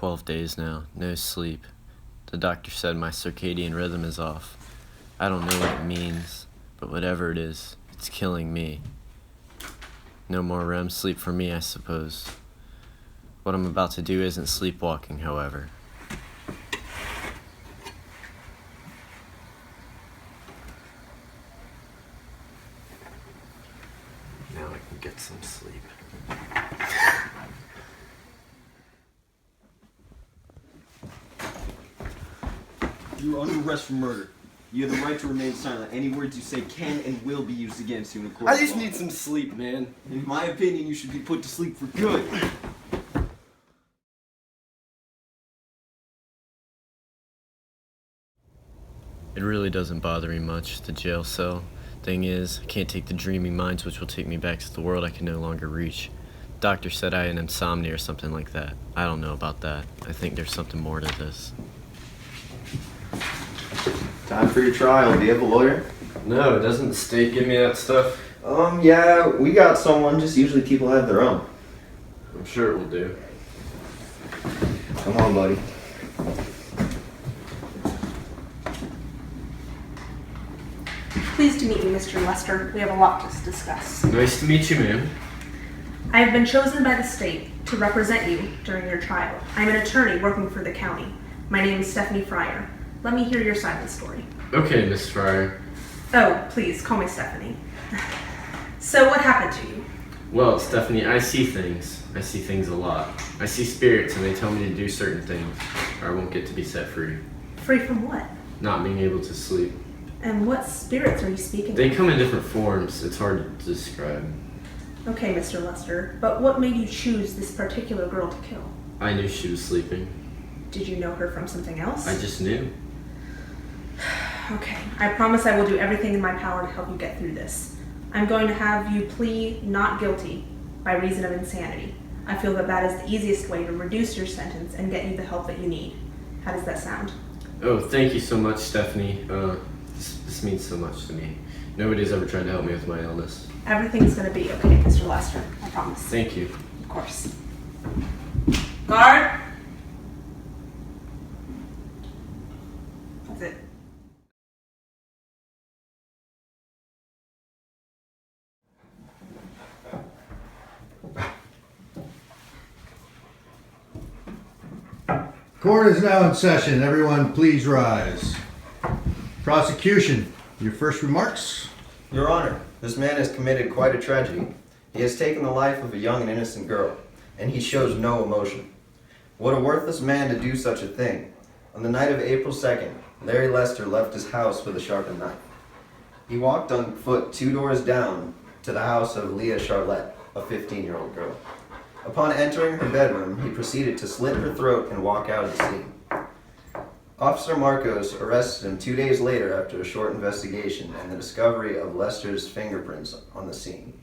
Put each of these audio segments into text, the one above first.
12 days now, no sleep. The doctor said my circadian rhythm is off. I don't know what it means, but whatever it is, it's killing me. No more REM sleep for me, I suppose. What I'm about to do isn't sleepwalking, however. Now I can get some sleep. You are under arrest for murder. You have the right to remain silent. Any words you say can and will be used against you in a court of law. I just need some sleep, man. In my opinion, you should be put to sleep for good. It really doesn't bother me much, the jail cell. Thing is, I can't take the dreaming minds which will take me back to the world I can no longer reach. Doctor said I had insomnia or something like that. I don't know about that. I think there's something more to this. Time for your trial. Do you have a lawyer? No, doesn't the state give me that stuff? Yeah, we got someone. Just usually people have their own. I'm sure it will do. Come on, buddy. Pleased to meet you, Mr. Lester. We have a lot to discuss. Nice to meet you, ma'am. I have been chosen by the state to represent you during your trial. I'm an attorney working for the county. My name is Stephanie Fryer. Let me hear your side of the story. Okay, Miss Fryer. Oh, please, call me Stephanie. So what happened to you? Well, Stephanie, I see things. I see things a lot. I see spirits and they tell me to do certain things or I won't get to be set free. Free from what? Not being able to sleep. And what spirits are you speaking They of? come in different forms. It's hard to describe. Okay, Mr. Lester, but what made you choose this particular girl to kill? I knew she was sleeping. Did you know her from something else? I just knew. Okay, I promise I will do everything in my power to help you get through this. I'm going to have you plead not guilty by reason of insanity. I feel that that is the easiest way to reduce your sentence and get you the help that you need. How does that sound? Oh, thank you so much, Stephanie. This means so much to me. Nobody's ever tried to help me with my illness. Everything's going to be okay, Mr. Lester. I promise. Thank you. Of course. Guard! That's it. Court is now in session. Everyone please rise. Prosecution, your first remarks? Your Honor, this man has committed quite a tragedy. He has taken the life of a young and innocent girl, and he shows no emotion. What a worthless man to do such a thing. On the night of April 2nd, Larry Lester left his house with a sharpened knife. He walked on foot 2 doors down to the house of Leah Charlotte, a 15-year-old girl. Upon entering her bedroom, he proceeded to slit her throat and walk out of the scene. Officer Marcos arrested him 2 days later after a short investigation and the discovery of Lester's fingerprints on the scene.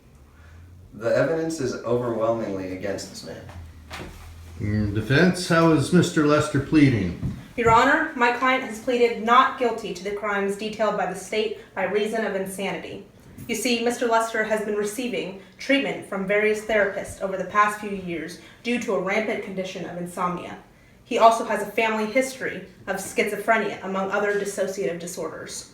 The evidence is overwhelmingly against this man. Defense, how is Mr. Lester pleading? Your Honor, my client has pleaded not guilty to the crimes detailed by the state by reason of insanity. You see, Mr. Lester has been receiving treatment from various therapists over the past few years due to a rampant condition of insomnia. He also has a family history of schizophrenia, among other dissociative disorders.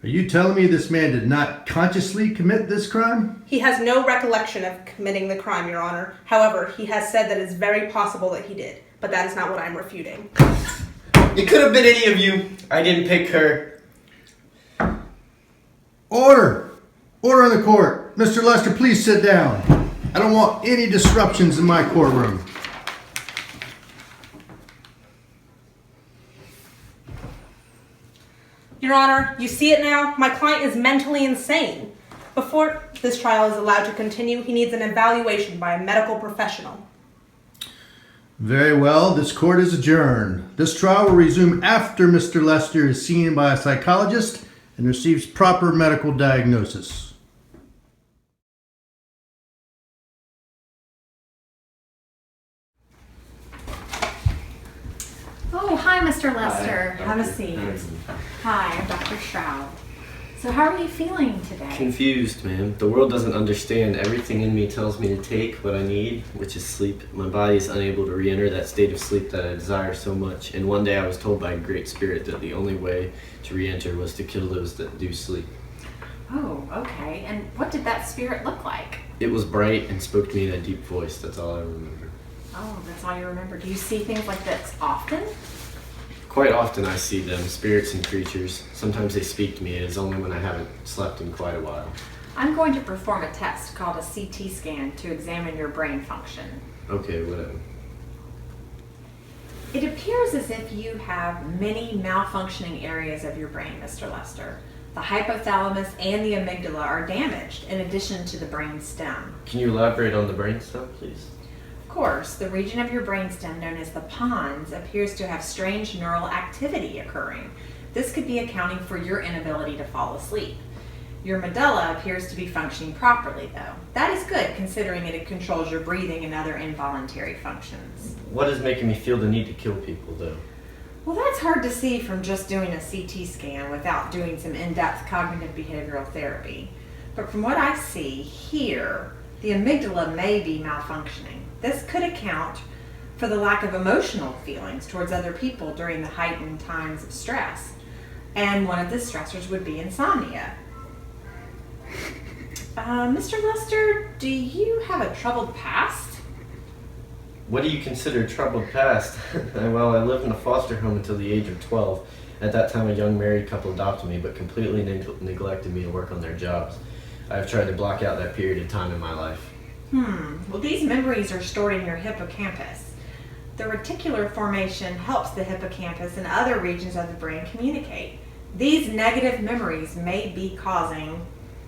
Are you telling me this man did not consciously commit this crime? He has no recollection of committing the crime, Your Honor. However, he has said that it's very possible that he did, but that is not what I'm refuting. It could have been any of you. I didn't pick her. Order! Order in the court. Mr. Lester, please sit down. I don't want any disruptions in my courtroom. Your Honor, you see it now? My client is mentally insane. Before this trial is allowed to continue, he needs an evaluation by a medical professional. Very well, this court is adjourned. This trial will resume after Mr. Lester is seen by a psychologist and receives proper medical diagnosis. Oh, hi, Mr. Lester. Have a seat. Hi, I'm Dr. Stroud. So how are you feeling today? Confused, man. The world doesn't understand. Everything in me tells me to take what I need, which is sleep. My body is unable to re-enter that state of sleep that I desire so much. And one day I was told by a great spirit that the only way to re-enter was to kill those that do sleep. Oh, okay. And what did that spirit look like? It was bright and spoke to me in a deep voice. That's all I remember. Oh, that's all you remember. Do you see things like this often? Quite often I see them, spirits and creatures. Sometimes they speak to me. It is only when I haven't slept in quite a while. I'm going to perform a test called a CT scan to examine your brain function. Okay, whatever. It appears as if you have many malfunctioning areas of your brain, Mr. Lester. The hypothalamus and the amygdala are damaged, in addition to the brain stem. Can you elaborate on the brainstem, please? Of course, the region of your brainstem known as the pons appears to have strange neural activity occurring. This could be accounting for your inability to fall asleep. Your medulla appears to be functioning properly, though. That is good, considering it controls your breathing and other involuntary functions. What is making me feel the need to kill people, though? Well, that's hard to see from just doing a CT scan without doing some in-depth cognitive behavioral therapy. But from what I see here, the amygdala may be malfunctioning. This could account for the lack of emotional feelings towards other people during the heightened times of stress. And one of the stressors would be insomnia. Mr. Lester, do you have a troubled past? What do you consider troubled past? Well, I lived in a foster home until the age of 12. At that time, a young married couple adopted me, but completely neglected me to work on their jobs. I have tried to block out that period of time in my life. Well, these memories are stored in your hippocampus. The reticular formation helps the hippocampus and other regions of the brain communicate. These negative memories may be causing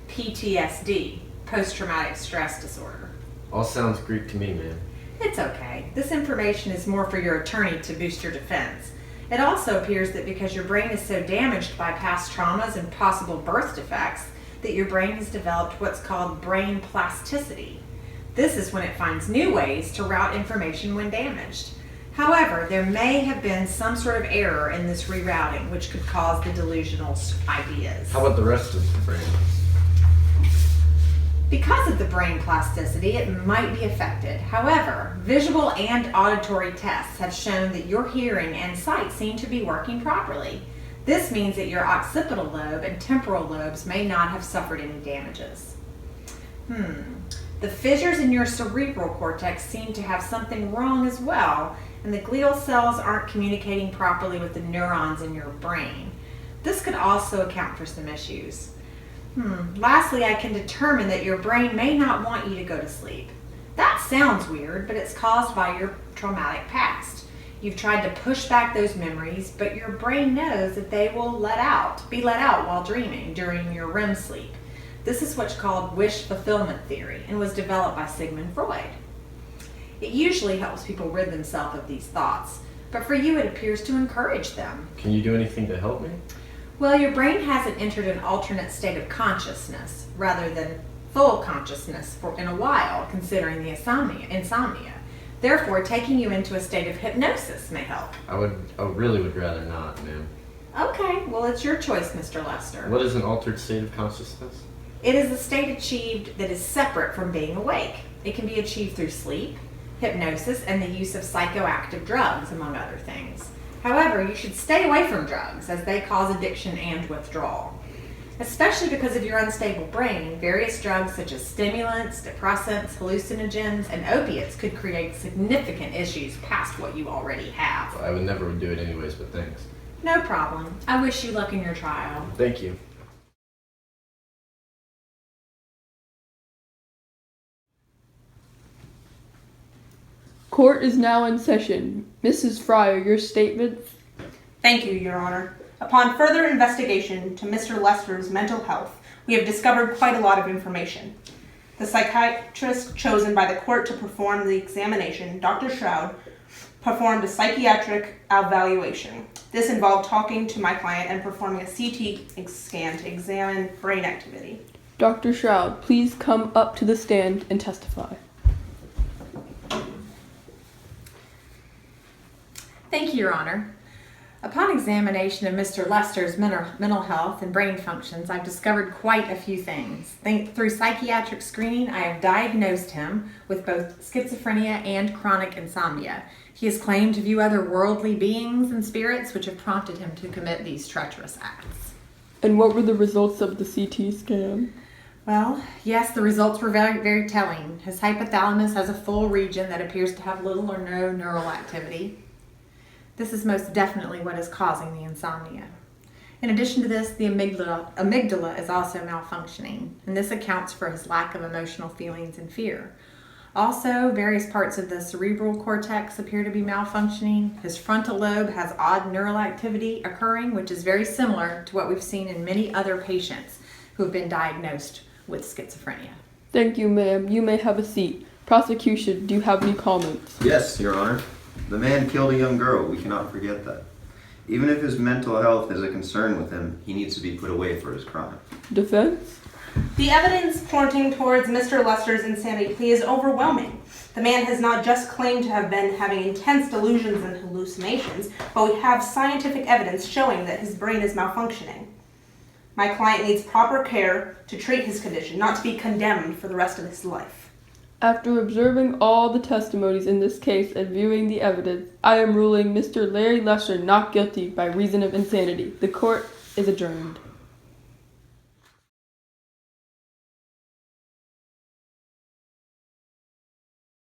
PTSD, post-traumatic stress disorder. All sounds Greek to me, man. It's okay. This information is more for your attorney to boost your defense. It also appears that because your brain is so damaged by past traumas and possible birth defects, that your brain has developed what's called brain plasticity. This is when it finds new ways to route information when damaged. However, there may have been some sort of error in this rerouting, which could cause the delusional ideas. How about the rest of the brain? Because of the brain plasticity, it might be affected. However, visual and auditory tests have shown that your hearing and sight seem to be working properly. This means that your occipital lobe and temporal lobes may not have suffered any damages. The fissures in your cerebral cortex seem to have something wrong as well, and the glial cells aren't communicating properly with the neurons in your brain. This could also account for some issues. Lastly, I can determine that your brain may not want you to go to sleep. That sounds weird, but it's caused by your traumatic past. You've tried to push back those memories, but your brain knows that they will be let out while dreaming during your REM sleep. This is what's called wish fulfillment theory and was developed by Sigmund Freud. It usually helps people rid themselves of these thoughts, but for you it appears to encourage them. Can you do anything to help me? Well, your brain hasn't entered an alternate state of consciousness rather than full consciousness in a while, considering the insomnia. Therefore, taking you into a state of hypnosis may help. I really would rather not, ma'am. Okay, well, it's your choice, Mr. Lester. What is an altered state of consciousness? It is a state achieved that is separate from being awake. It can be achieved through sleep, hypnosis, and the use of psychoactive drugs, among other things. However, you should stay away from drugs as they cause addiction and withdrawal. Especially because of your unstable brain, various drugs such as stimulants, depressants, hallucinogens, and opiates could create significant issues past what you already have. I would never do it anyways, but thanks. No problem. I wish you luck in your trial. Thank you. Court is now in session. Mrs. Fryer, your statement. Thank you, Your Honor. Upon further investigation to Mr. Lester's mental health, we have discovered quite a lot of information. The psychiatrist chosen by the court to perform the examination, Dr. Shroud, performed a psychiatric evaluation. This involved talking to my client and performing a CT scan to examine brain activity. Dr. Shroud, please come up to the stand and testify. Thank you, Your Honor. Upon examination of Mr. Lester's mental health and brain functions, I've discovered quite a few things. Through psychiatric screening, I have diagnosed him with both schizophrenia and chronic insomnia. He has claimed to view other worldly beings and spirits, which have prompted him to commit these treacherous acts. And what were the results of the CT scan? Well, yes, the results were very, very telling. His hypothalamus has a full region that appears to have little or no neural activity. This is most definitely what is causing the insomnia. In addition to this, the amygdala is also malfunctioning, and this accounts for his lack of emotional feelings and fear. Also, various parts of the cerebral cortex appear to be malfunctioning. His frontal lobe has odd neural activity occurring, which is very similar to what we've seen in many other patients who have been diagnosed with schizophrenia. Thank you, ma'am. You may have a seat. Prosecution, do you have any comments? Yes, Your Honor. The man killed a young girl. We cannot forget that. Even if his mental health is a concern with him, he needs to be put away for his crime. Defense? The evidence pointing towards Mr. Lester's insanity plea is overwhelming. The man has not just claimed to have been having intense delusions and hallucinations, but we have scientific evidence showing that his brain is malfunctioning. My client needs proper care to treat his condition, not to be condemned for the rest of his life. After observing all the testimonies in this case and viewing the evidence, I am ruling Mr. Larry Lester not guilty by reason of insanity. The court is adjourned.